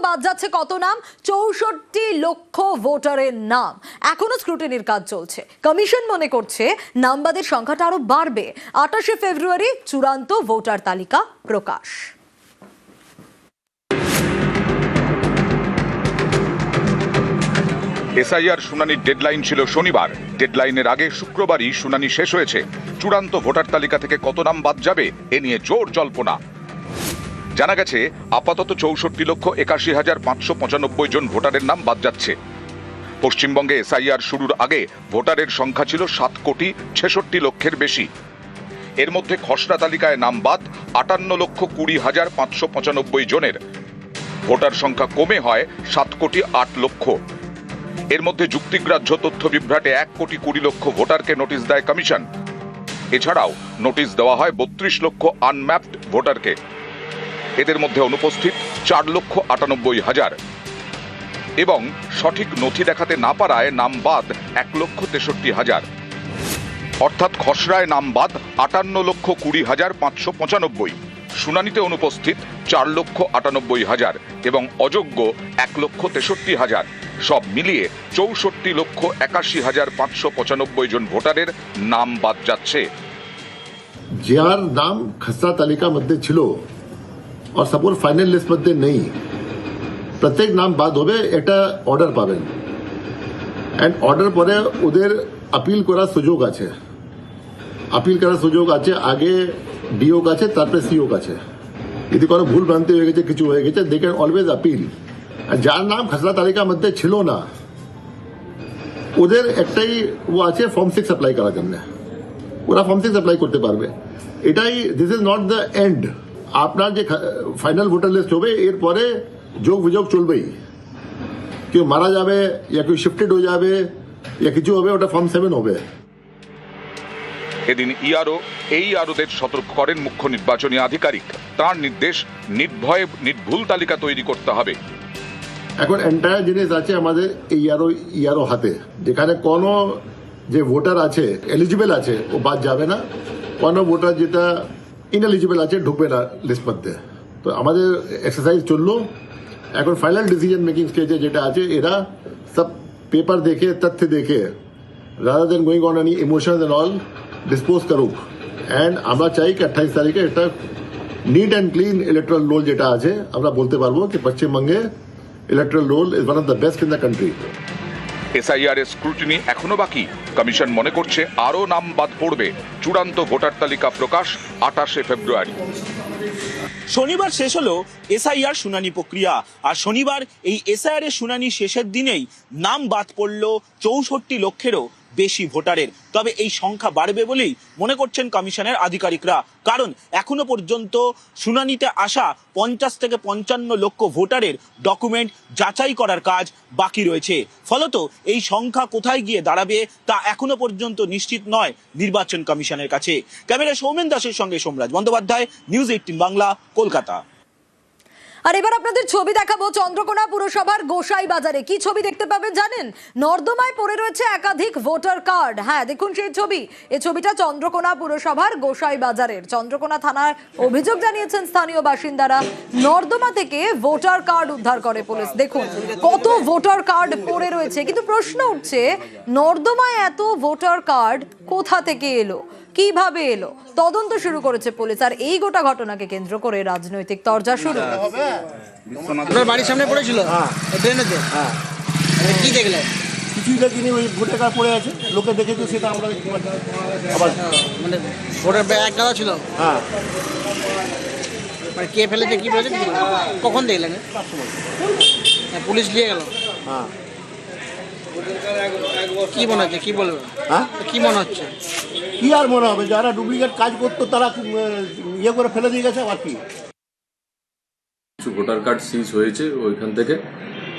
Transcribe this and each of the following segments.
বাদ যাচ্ছে কত নাম? ৬৪ লক্ষ ভোটারের নাম। এখনো স্ক্রুটিনির কাজ চলছে। কমিশন মনে করছে নাম বাদের সংখ্যাটা আরো বাড়বে। ২৮শে ফেব্রুয়ারি চূড়ান্ত ভোটার তালিকা প্রকাশ। এসআইআর শুনানির ডেডলাইন ছিল শনিবার। ডেডলাইনের আগে শুক্রবারই শুনানি শেষ হয়েছে। চূড়ান্ত ভোটার তালিকা থেকে কত নাম বাদ যাবে এ নিয়ে জোর জল্পনা। জানা গেছে আপাতত ৬৪,৮১,৫৯৫ জন ভোটারের নাম বাদ যাচ্ছে। পশ্চিমবঙ্গে এসআইআর শুরুর আগে ভোটারের সংখ্যা ছিল ৭,৬৬,০০,০০০ বেশি। এর মধ্যে খসড়া তালিকায় নাম বাদ ৫৮,২০,৫৯৫ জনের। ভোটার সংখ্যা কমে হয় ৭,৮,০০,০০০। এর মধ্যে যুক্তিগ্রাহ্য তথ্য বিভ্রাটে ১,২০,০০,০০০ ভোটারকে নোটিশ দেয় কমিশন। এছাড়াও নোটিশ দেওয়া হয় ৩২ লক্ষ আনম্যাপড ভোটারকে। এদের মধ্যে অনুপস্থিত ৪,৯৮,০০০ এবং সঠিক নথি দেখাতে না পারায় নাম বাদ ১,৬৩,০০০। অর্থাৎ খসড়ায় নাম বাদ ৫৮,২০,৫৯৫। শুনানিতে অনুপস্থিত ৪,৯৮,০০০ এবং অযোগ্য ১,৬৩,০০০। সব মিলিয়ে ৬৪,৮১,৫৯৫ জন ভোটারের নাম বাদ যাচ্ছে। যার নাম খসড়া তালিকা মধ্যে ছিল আর সাপোজ ফাইনাল লিস্ট মধ্যে নেই, প্রত্যেক নাম বাদ হবে, একটা অর্ডার পাবেন। এন্ড অর্ডার পরে ওদের আপিল করার সুযোগ আছে। আগে ডিও কাছে, তারপরে সিও কাছে। যদি কোনো ভুল ভ্রান্তি হয়ে গেছে, কিছু হয়ে গেছে, দে ক্যান অলওয়েজ আপিল। আর যার নাম খসড়া তালিকার মধ্যে ছিল না, ওদের একটাই ও আছে ফর্ম 6 অ্যাপ্লাই করার জন্য। ওরা ফর্ম 6 অ্যাপ্লাই করতে পারবে। এটাই, this is not the end. আপনার যে ফাইনাল ভোটার লিস্ট হবে, এরপরে যোগ বিযোগ চলবেই। কেউ মারা যাবে, ইয়া কেউ শিফটেড হয়ে যাবে, ইয়া কিছু হবে, ওটা ফর্ম 7 হবে। এদিন আরোদের সতর্ক করেন মুখ্য নির্বাচনী আধিকারিক। তার নির্দেশ, নির্ভয়ে নির্ভুল তালিকা তৈরি করতে হবে। এখন এন্টায়ার জিনিস আছে আমাদের ইয়ারো হাতে। যেখানে কোনো যে ভোটার আছে, এলিজিবল আছে, ও বাদ যাবে না। কোনো ভোটার যেটা ইনএলিজিবল আছে, ঢুকবে না লিস্ট মধ্যে। তো আমাদের এক্সারসাইজ চললো। এখন ফাইনাল ডিসিশন মেকিং স্টেজে যেটা আছে, এরা সব পেপার দেখে, তথ্য দেখে, rather than going on any emotions and all, dispose করুক। অ্যান্ড আমরা চাই কি 28 তারিখে একটা neat and clean electoral roll যেটা আছে, আমরা বলতে পারবো কি পশ্চিমবঙ্গে electoral roll is one of the best in the country. SIR এর স্ক্রুটিনি এখনো বাকি। কমিশন মনে করছে আরও নাম বাদ পড়বে। চূড়ান্ত ভোটার তালিকা প্রকাশ ২৮শে ফেব্রুয়ারি। শনিবার শেষ হলো এসআইআর শুনানি প্রক্রিয়া। আর শনিবার এই এসআইআর এর শুনানি শেষের দিনেই নাম বাদ পড়ল ৬৪ লক্ষেরও বেশি ভোটারের। তবে এই সংখ্যা বাড়বে বলেই মনে করছেন কমিশনের আধিকারিকরা। কারণ এখনো পর্যন্ত শুনানিতে আসা ৫০ থেকে ৫৫ লক্ষ ভোটারের ডকুমেন্ট যাচাই করার কাজ বাকি রয়েছে। ফলত এই সংখ্যা কোথায় গিয়ে দাঁড়াবে তা এখনো পর্যন্ত নিশ্চিত নয় নির্বাচন কমিশনের কাছে। ক্যামেরা সৌমেন দাসের সঙ্গে সোমরাজ বন্দ্যোপাধ্যায়, নিউজ 18 বাংলা, কলকাতা। আর এবার আপনাদের ছবি দেখাবো চন্দ্রকোনা পুরসভার গোসাই বাজারে। কি ছবি দেখতে পাবেন জানেন? নর্দমায় পড়ে রয়েছে একাধিক ভোটার কার্ড। হ্যাঁ, দেখুন সেই ছবি। এই ছবিটা চন্দ্রকোনা পুরসভার গোসাই বাজারের। চন্দ্রকোনা থানায় অভিযোগ জানিয়েছেন স্থানীয় বাসিন্দারা। নর্দমা থেকে ভোটার কার্ড উদ্ধার করে পুলিশ। দেখুন কত ভোটার কার্ড পড়ে রয়েছে। কিন্তু প্রশ্ন উঠছে, নর্দমায় এত ভোটার কার্ড কোথা থেকে এলো, কিভাবে এলো? তদন্ত শুরু করেছে পুলিশ। আর এই গোটা ঘটনাকে কেন্দ্র করে রাজনৈতিক তরজা শুরু। বাড়ির সামনে পড়েছিল ট্রেনেতে, কি দেখলেন? কিছুই দেখিনি, ওই ভোটার কার্ড পড়ে আছে, লোকে দেখেছে, সেটা আমরা আবার মানে ভোটার ব্যাগ গাদা ছিল। হ্যাঁ, মানে কে ফেলেছে, কি বলেছে, কখন দেখলেন? পুলিশ নিয়ে গেল। হ্যাঁ, কি মনে হচ্ছে, কি বলবে? হ্যাঁ, কি মনে হচ্ছে? কি আর মনে হবে, যারা ডুপ্লিকেট কাজ করতো তারা ইয়ে করে ফেলে দিয়ে গেছে। আর কি, কিছু ভোটার কার্ড সিজ হয়েছে ওইখান থেকে।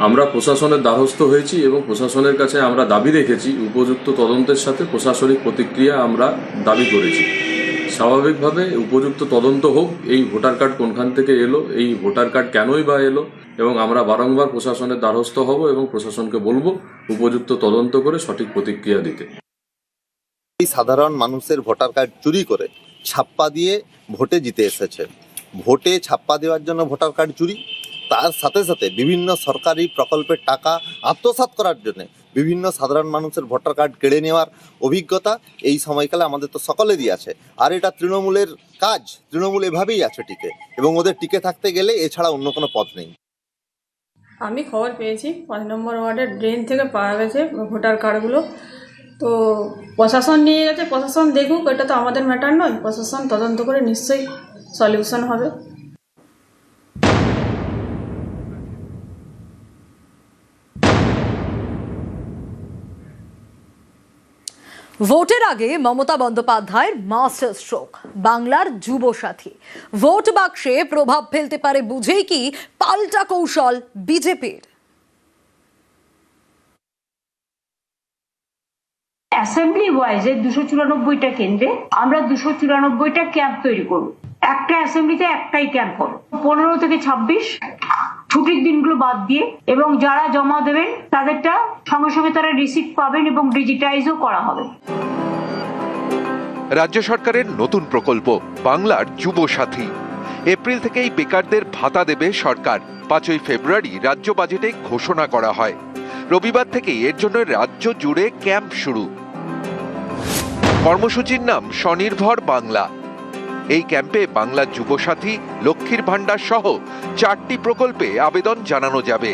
আমরা প্রশাসনের দ্বারস্থ হয়েছি এবং প্রশাসনের কাছে আমরা দাবি রেখেছি উপযুক্ত তদন্তের সাথে প্রশাসনিক প্রতিক্রিয়া আমরা দাবি করেছি। স্বাভাবিকভাবে উপযুক্ত তদন্ত হোক, এই ভোটার কার্ড কোনখান থেকে এলো, এই ভোটার কার্ড কেনই বা এলো, এবং আমরা বারংবার প্রশাসনের দ্বারস্থ হব এবং প্রশাসনকে বলবো উপযুক্ত তদন্ত করে সঠিক প্রতিক্রিয়া দিতে। এই সাধারণ মানুষের ভোটার কার্ড চুরি করে ছাপ্পা দিয়ে ভোটে জিতে এসেছে। ভোটে ছাপ্পা দেওয়ার জন্য ভোটার কার্ড চুরি, তার সাথে সাথে বিভিন্ন সরকারি প্রকল্পের টাকা আত্মসাৎ করার জন্য বিভিন্ন সাধারণ মানুষের ভোটার কার্ড কেড়ে নেওয়ার অভিজ্ঞতা এই সময়কালে আমাদের তো সকলেরই আছে। আর এটা তৃণমূলের কাজ, তৃণমূল এভাবেই আছে টিকে, এবং ওদের টিকে থাকতে গেলে এছাড়া অন্য কোনো পথ নেই। আমি খবর পেয়েছি 5 নম্বর ওয়ার্ডের ড্রেন থেকে পাওয়া গেছে ভোটার কার্ডগুলো। তো প্রশাসন নিয়ে গেছে, প্রশাসন দেখুক, এটা তো আমাদের ম্যাটার নয়। প্রশাসন তদন্ত করে নিশ্চয়ই সলিউশন হবে। ভোটের আগে মমতা বন্দ্যোপাধ্যায়ের মাস্টার স্ট্রোক, বাংলার যুবসাথী। ভোট বাক্সে প্রভাব ফেলতে পারে বুঝেই কি পাল্টা কৌশল বিজেপির? অ্যাসেম্বলি ওয়াইজে 294টা কেন্দ্রে আমরা 294টা ক্যাম্প তৈরি করব। একটা অ্যাসেম্বলিতে একটাই ক্যাম্প করব। 15 থেকে 26 ছুটির দিনগুলো বাদ দিয়ে, এবং যারা জমা দেবেন তাদেরটা সঙ্গে সঙ্গে তারা রিসিপ্ট পাবেন এবং ডিজিটাইজও করা হবে। রাজ্য সরকারের নতুন প্রকল্প বাংলার যুবসাথী। এপ্রিল থেকেই বেকারদের ভাতা দেবে সরকার। 5ই ফেব্রুয়ারি রাজ্য বাজেটে ঘোষণা করা হয়। রবিবার থেকেই এর জন্য রাজ্য জুড়ে ক্যাম্প শুরু। কর্মসূচির নাম স্বনির্ভর বাংলা। এই ক্যাম্পে বাংলা যুবসাথী, লক্ষ্মীর ভান্ডার সহ 4টি প্রকল্পে আবেদন জানানো যাবে।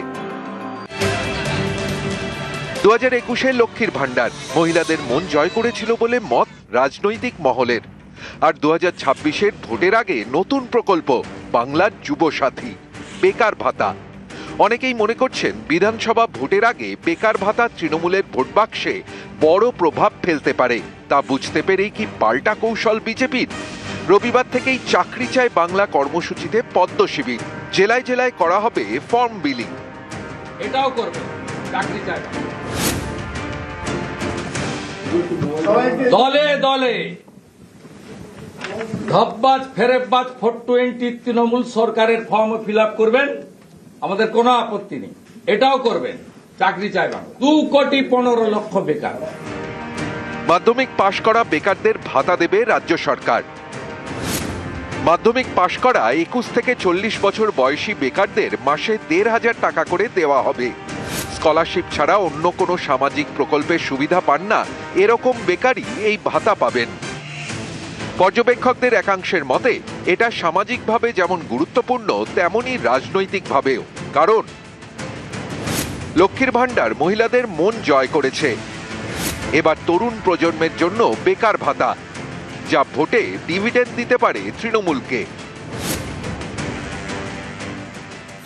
2021-এ লক্ষ্মীর ভান্ডার মহিলাদের মন জয় করেছিল বলে মত রাজনৈতিক মহলের। আর 2026-এর ভোটের আগে নতুন প্রকল্প বাংলার যুবসাথী, বেকার ভাতা। অনেকেই মনে করছেন বিধানসভা ভোটের আগে বেকার ভাতা তৃণমূলের ভোট বাক্সে বড় প্রভাব ফেলতে পারে। তা বুঝতে পেরেই কি পাল্টা কৌশল বিজেপির? রবিবার থেকেই চাকরি চায় বাংলা কর্মসূচিতে পদ্ম শিবির। জেলায় জেলায় করা হবে ফর্ম বিলিং। এটাও করবে চাকরি চায়। দলে দলে ধপবাজ ফেরেববাজ 420 তৃণমূল সরকারের ফর্ম ফিল আপ করবেন, আমাদের কোনো আপত্তি নেই। এটাও করবেন চাকরি চায় বাংলা। 2,15,00,000 বেকার। মাধ্যমিক পাশ করা বেকারদের ভাতা দেবে রাজ্য সরকার। মাধ্যমিক পাশ করা 21 থেকে 40 বছর বয়সী বেকারদের মাসে 1,500 টাকা করে দেওয়া হবে। স্কলারশিপ ছাড়া অন্য কোনো সামাজিক প্রকল্পের সুবিধা পান না এরকম বেকারই এই ভাতা পাবেন। পর্যবেক্ষকদের একাংশের মতে এটা সামাজিকভাবে যেমন গুরুত্বপূর্ণ তেমনই রাজনৈতিকভাবেও। কারণ লক্ষ্মীর ভান্ডার মহিলাদের মন জয় করেছে। এবার তরুণ প্রজন্মের জন্য বেকার ভাতা, যা ভোটে ডিভিডেন্ড দিতে পারে তৃণমূলকে।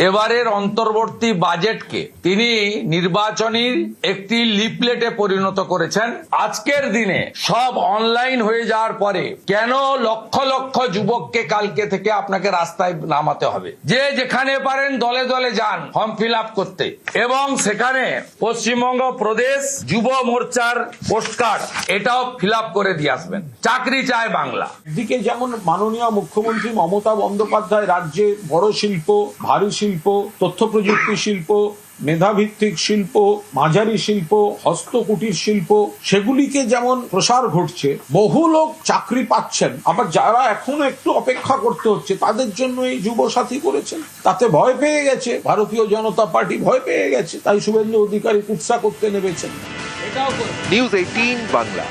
এবারের অন্তর্বর্তী বাজেটকে তিনি নির্বাচনীর একটি লিফলেটে পরিণত করেছেন। আজকের দিনে সব অনলাইন হয়ে যাওয়ার পরে কেন লক্ষ লক্ষ যুবককে কালকে থেকে আপনাকে রাস্তায় নামাতে হবে? যে যেখানে পারেন দলে দলে যান ফর্ম ফিল আপ করতে, এবং সেখানে পশ্চিমবঙ্গ প্রদেশ যুব মোর্চার পোস্টকার্ড এটাও ফিল আপ করে দিয়ে আসবেন। চাকরি চায় বাংলা। এদিকে যেমন মাননীয় মুখ্যমন্ত্রী মমতা বন্দ্যোপাধ্যায় রাজ্যে বড় শিল্প, ভারী শিল্প, তথ্য প্রযুক্তি শিল্প, মেধাভিত্তিক শিল্প, মাঝারি শিল্প, হস্তকুটির শিল্প, সেগুলিকে যেমন প্রসার ঘটছে, বহু লোক চাকরি পাচ্ছেন। আবার যারা এখনো একটু অপেক্ষা করতে হচ্ছে তাদের জন্য এই যুবসাথী করেছেন। তাতে ভয় পেয়ে গেছে ভারতীয় জনতা পার্টি, ভয় পেয়ে গেছে, তাই শুভেন্দু অধিকারী কুৎসা করতে নেমেছেন। নিউজ 18 বাংলা।